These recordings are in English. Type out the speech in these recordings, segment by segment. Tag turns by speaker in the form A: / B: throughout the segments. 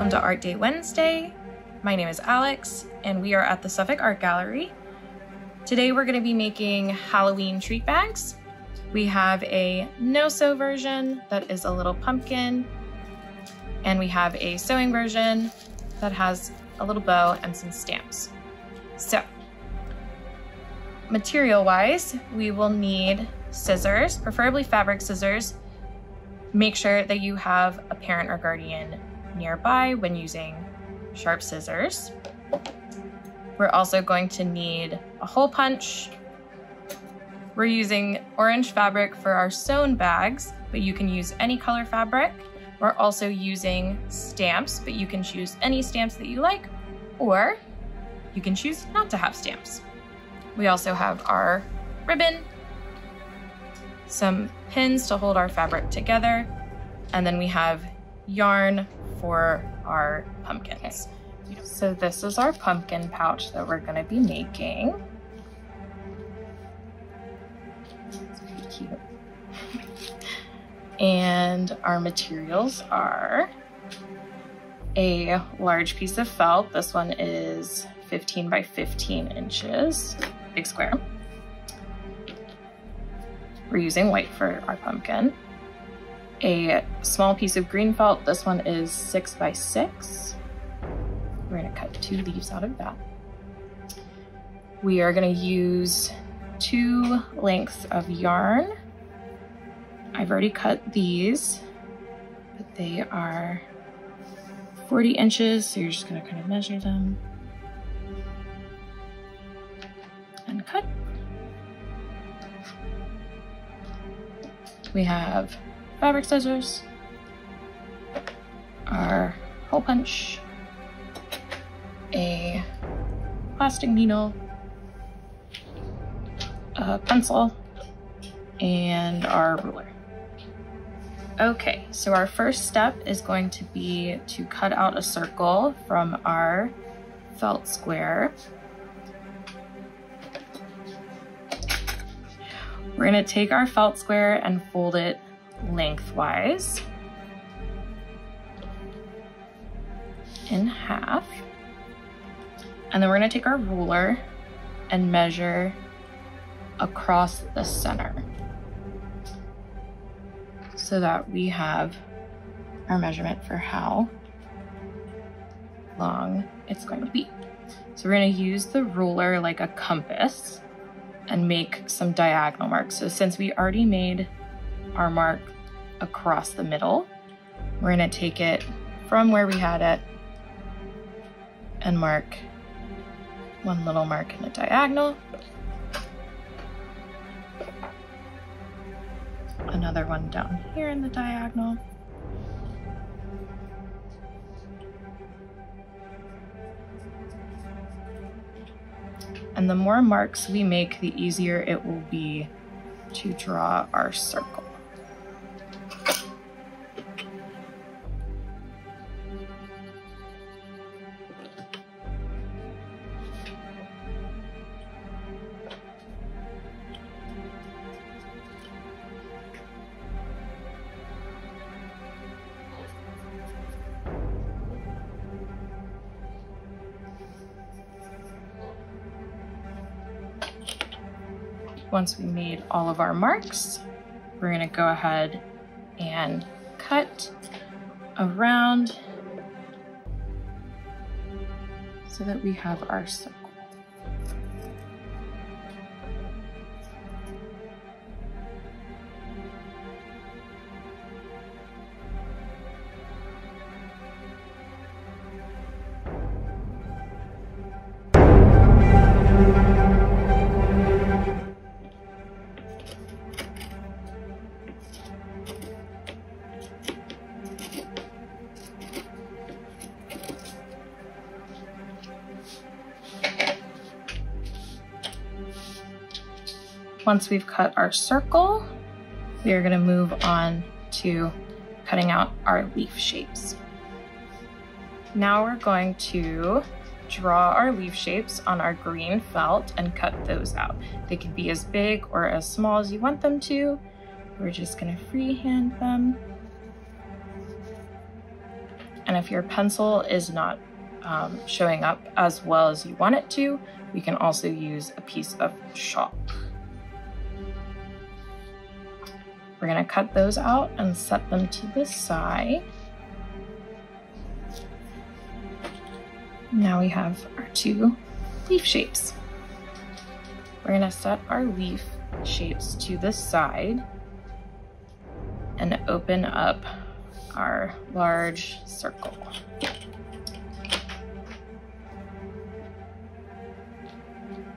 A: Welcome to Art Day Wednesday. My name is Alex and we are at the Suffolk Art Gallery. Today we're going to be making Halloween treat bags. We have a no-sew version that is a little pumpkin, and we have a sewing version that has a little bow and some stamps. So, material-wise, we will need scissors, preferably fabric scissors. Make sure that you have a parent or guardian nearby when using sharp scissors. We're also going to need a hole punch. We're using orange fabric for our sewn bags, but you can use any color fabric. We're also using stamps, but you can choose any stamps that you like, or you can choose not to have stamps. We also have our ribbon, some pins to hold our fabric together, and then we have yarn for our pumpkins. So this is our pumpkin pouch that we're gonna be making. It's pretty cute. And our materials are a large piece of felt. This one is 15 by 15 inches, big square. We're using white for our pumpkin. A small piece of green felt. This one is 6 by 6. We're gonna cut 2 leaves out of that. We are gonna use 2 lengths of yarn. I've already cut these, but they are 40 inches, so you're just gonna kind of measure them and cut. We have fabric scissors, our hole punch, a plastic needle, a pencil, and our ruler. Okay, so our first step is going to be to cut out a circle from our felt square. We're gonna take our felt square and fold it lengthwise in half. And then we're gonna take our ruler and measure across the center so that we have our measurement for how long it's going to be. So we're gonna use the ruler like a compass and make some diagonal marks. So since we already made our mark across the middle, we're gonna take it from where we had it and mark one little mark in the diagonal, another one down here in the diagonal, and the more marks we make, the easier it will be to draw our circle. Once we made all of our marks, we're gonna go ahead and cut around so that we have our circle. Once we've cut our circle, we are going to move on to cutting out our leaf shapes. Now we're going to draw our leaf shapes on our green felt and cut those out. They can be as big or as small as you want them to. We're just going to freehand them And if your pencil is not showing up as well as you want it to, we can also use a piece of chalk. We're gonna cut those out and set them to the side. Now we have our two leaf shapes. We're gonna set our leaf shapes to the side and open up our large circle.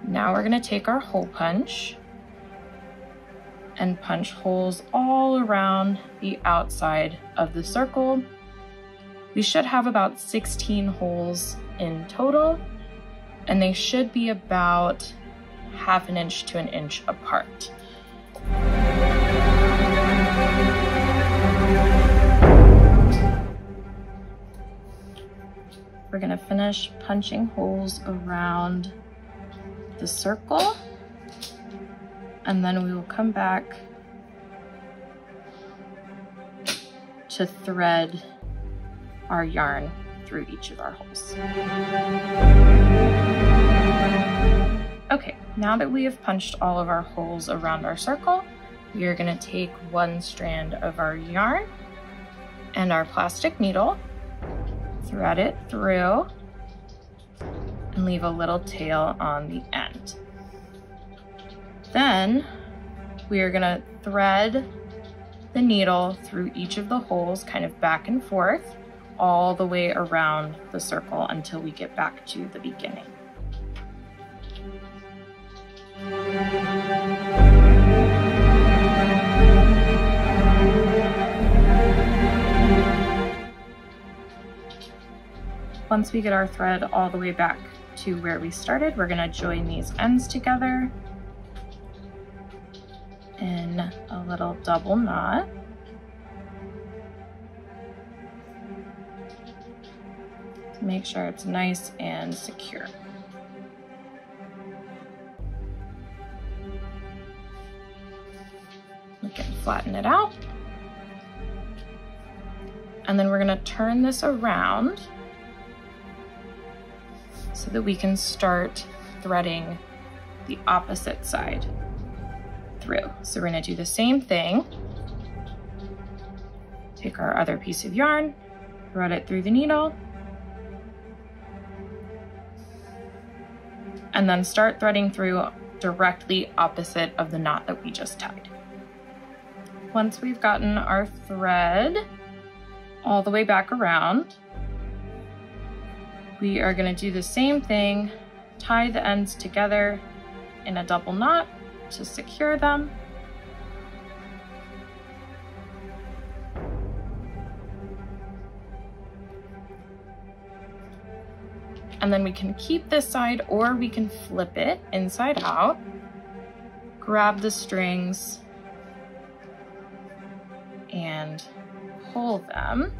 A: Now we're gonna take our hole punch and punch holes all around the outside of the circle. We should have about 16 holes in total, and they should be about 1/2 inch to 1 inch apart. We're gonna finish punching holes around the circle, and then we will come back to thread our yarn through each of our holes. Okay, now that we have punched all of our holes around our circle, we are gonna take one strand of our yarn and our plastic needle, thread it through, and leave a little tail on the end. Then we are gonna thread the needle through each of the holes, kind of back and forth, all the way around the circle until we get back to the beginning. Once we get our thread all the way back to where we started, we're gonna join these ends together in a little double knot. To make sure it's nice and secure. We can flatten it out. And then we're gonna turn this around so that we can start threading the opposite side through. So we're gonna do the same thing. Take our other piece of yarn, thread it through the needle, and then start threading through directly opposite of the knot that we just tied. Once we've gotten our thread all the way back around, we are gonna do the same thing, tie the ends together in a double knot to secure them. And then we can keep this side or we can flip it inside out, grab the strings and pull them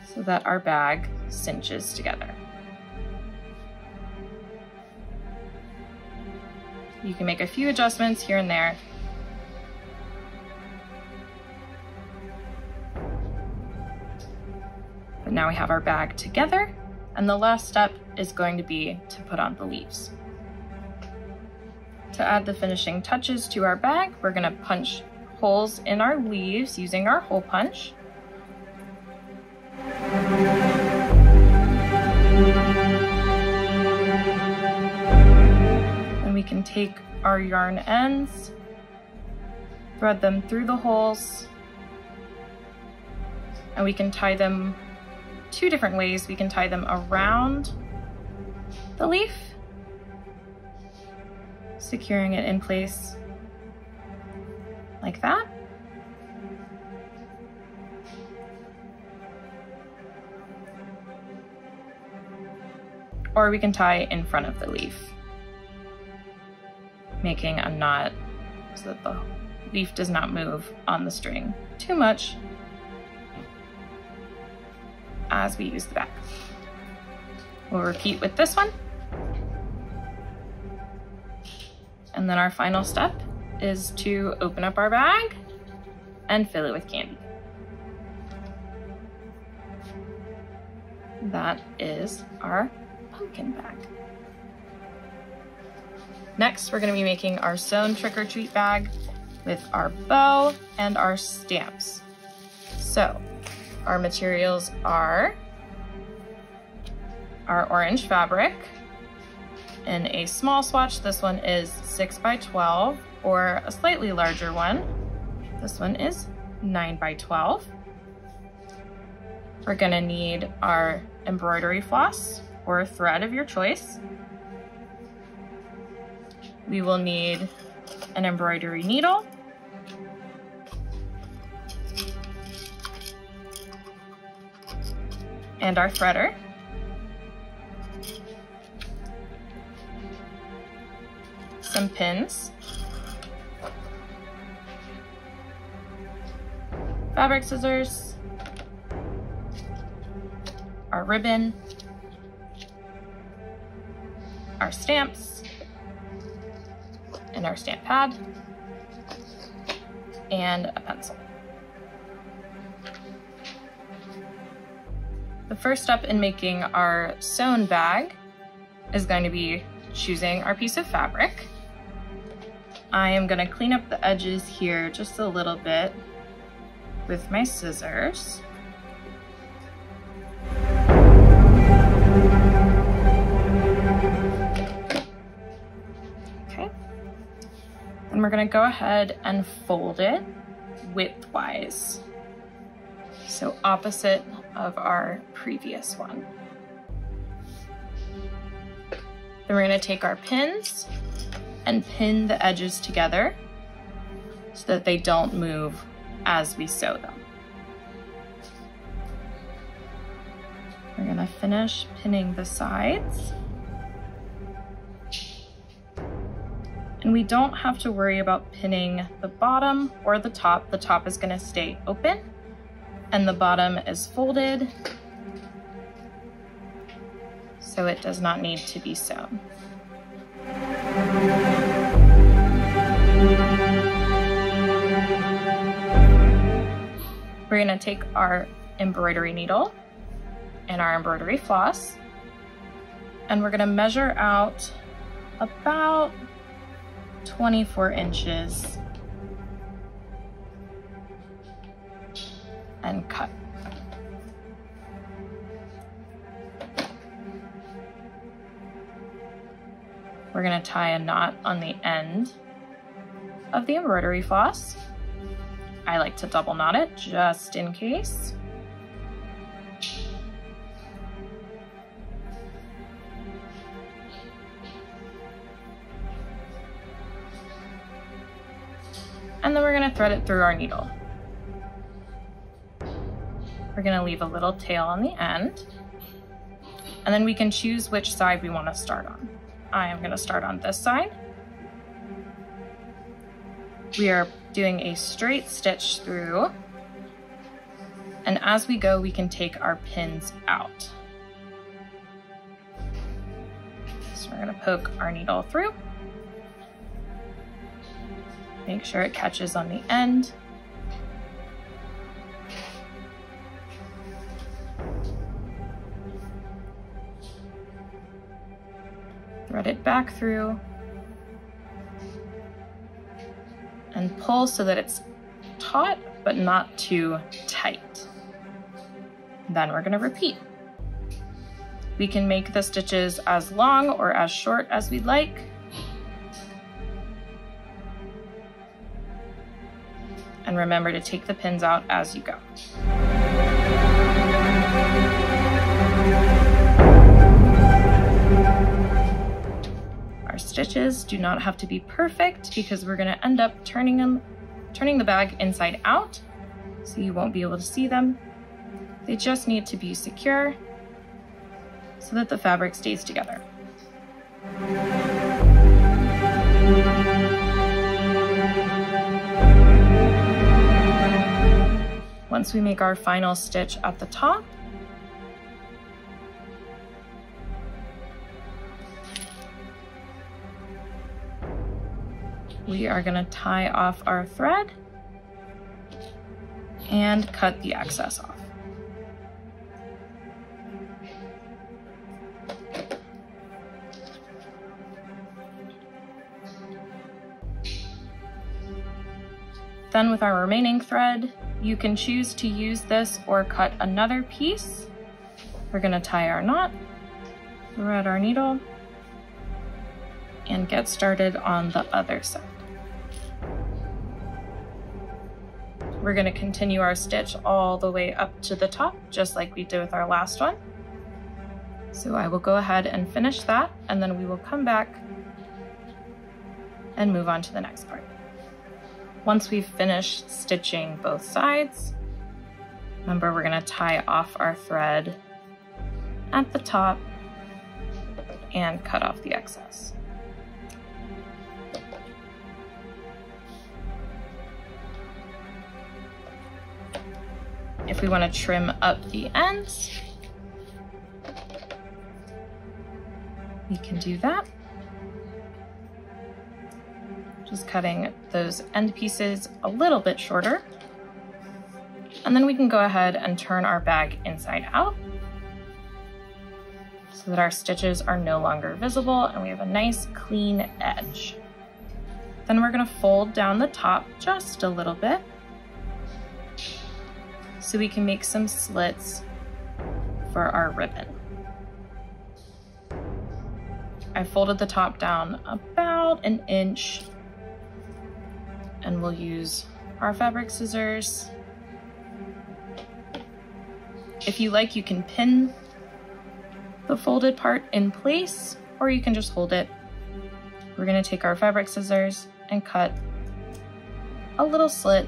A: so that our bag cinches together. You can make a few adjustments here and there. But now we have our bag together, and the last step is going to be to put on the leaves. To add the finishing touches to our bag, we're gonna punch holes in our leaves using our hole punch. Then we can take our yarn ends, thread them through the holes, and we can tie them two different ways. We can tie them around the leaf, securing it in place like that. Or we can tie in front of the leaf, making a knot so that the leaf does not move on the string too much as we use the bag. We'll repeat with this one. And then our final step is to open up our bag and fill it with candy. that is our pumpkin bag. Next, we're going to be making our sewn trick-or-treat bag with our bow and our stamps. So our materials are our orange fabric in a small swatch. This one is 6 by 12, or a slightly larger one. This one is 9 by 12. We're gonna need our embroidery floss or thread of your choice. We will need an embroidery needle, and our threader. Some pins, fabric scissors, our ribbon, our stamps, and our stamp pad, and a pencil. The first step in making our sewn bag is going to be choosing our piece of fabric. I am going to clean up the edges here just a little bit with my scissors. Okay. And we're going to go ahead and fold it widthwise, so opposite of our previous one. Then we're going to take our pins and pin the edges together so that they don't move as we sew them. We're going to finish pinning the sides. And we don't have to worry about pinning the bottom or the top. The top is going to stay open and the bottom is folded, so it does not need to be sewn. We're going to take our embroidery needle and our embroidery floss, and we're going to measure out about 24 inches and cut. We're going to tie a knot on the end of the embroidery floss. I like to double knot it just in case. And then we're going to thread it through our needle. We're going to leave a little tail on the end, and then we can choose which side we want to start on. I am going to start on this side. We are doing a straight stitch through, and as we go, we can take our pins out. So we're going to poke our needle through, make sure it catches on the end. Thread it back through and pull so that it's taut but not too tight. Then we're going to repeat. We can make the stitches as long or as short as we'd like. And remember to take the pins out as you go. Our stitches do not have to be perfect because we're going to end up turning the bag inside out, so you won't be able to see them. They just need to be secure so that the fabric stays together. Once we make our final stitch at the top, we are going to tie off our thread and cut the excess off. Then with our remaining thread, you can choose to use this or cut another piece. We're gonna tie our knot, thread our needle, and get started on the other side. We're gonna continue our stitch all the way up to the top, just like we did with our last one. So I will go ahead and finish that, and then we will come back and move on to the next part. Once we've finished stitching both sides, remember we're gonna tie off our thread at the top and cut off the excess. If we want to trim up the ends, we can do that. Just cutting those end pieces a little bit shorter. And then we can go ahead and turn our bag inside out so that our stitches are no longer visible and we have a nice clean edge. Then we're gonna fold down the top just a little bit so we can make some slits for our ribbon. I folded the top down about an inch, and we'll use our fabric scissors. If you like, you can pin the folded part in place, or you can just hold it. We're gonna take our fabric scissors and cut a little slit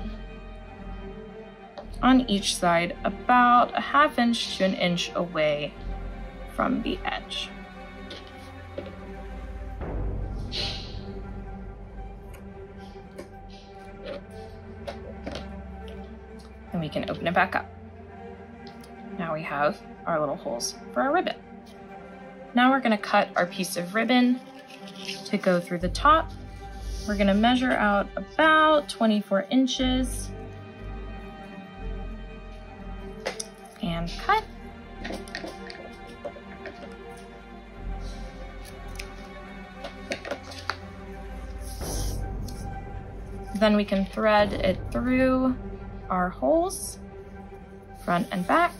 A: on each side, about a ½ inch to an inch away from the edge. And we can open it back up. Now we have our little holes for our ribbon. Now we're gonna cut our piece of ribbon to go through the top. We're gonna measure out about 24 inches and cut. Then we can thread it through our holes, front and back,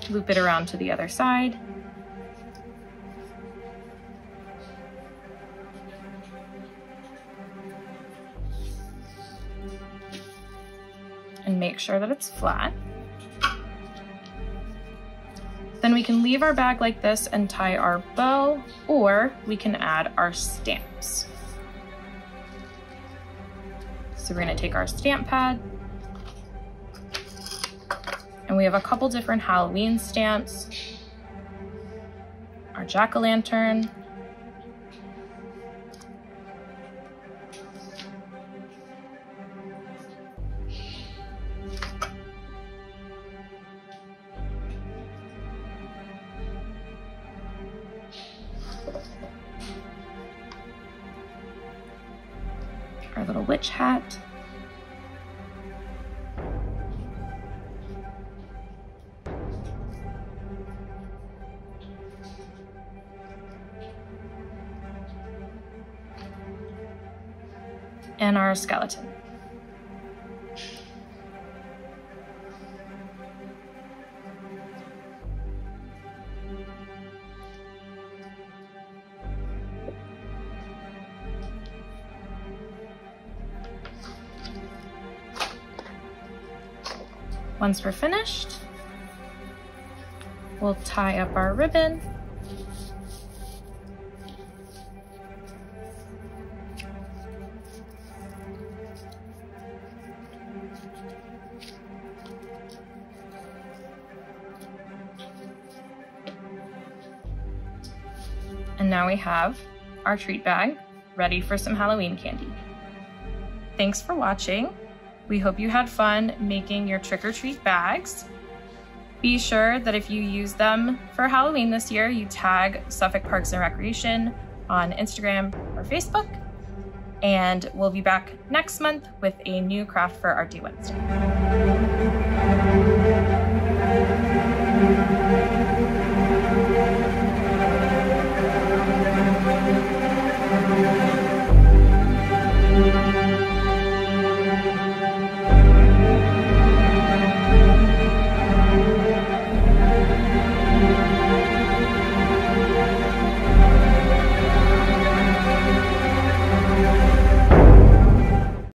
A: loop it around to the other side, and make sure that it's flat. Then we can leave our bag like this and tie our bow, or we can add our stamps. So we're gonna take our stamp pad, and we have a couple different Halloween stamps, our jack-o'-lantern, our little witch hat, and our skeleton. Once we're finished, we'll tie up our ribbon. And now we have our treat bag ready for some Halloween candy. Thanks for watching. We hope you had fun making your trick-or-treat bags. Be sure that if you use them for Halloween this year, you tag Suffolk Parks and Recreation on Instagram or Facebook. And we'll be back next month with a new craft for Art Day Wednesday.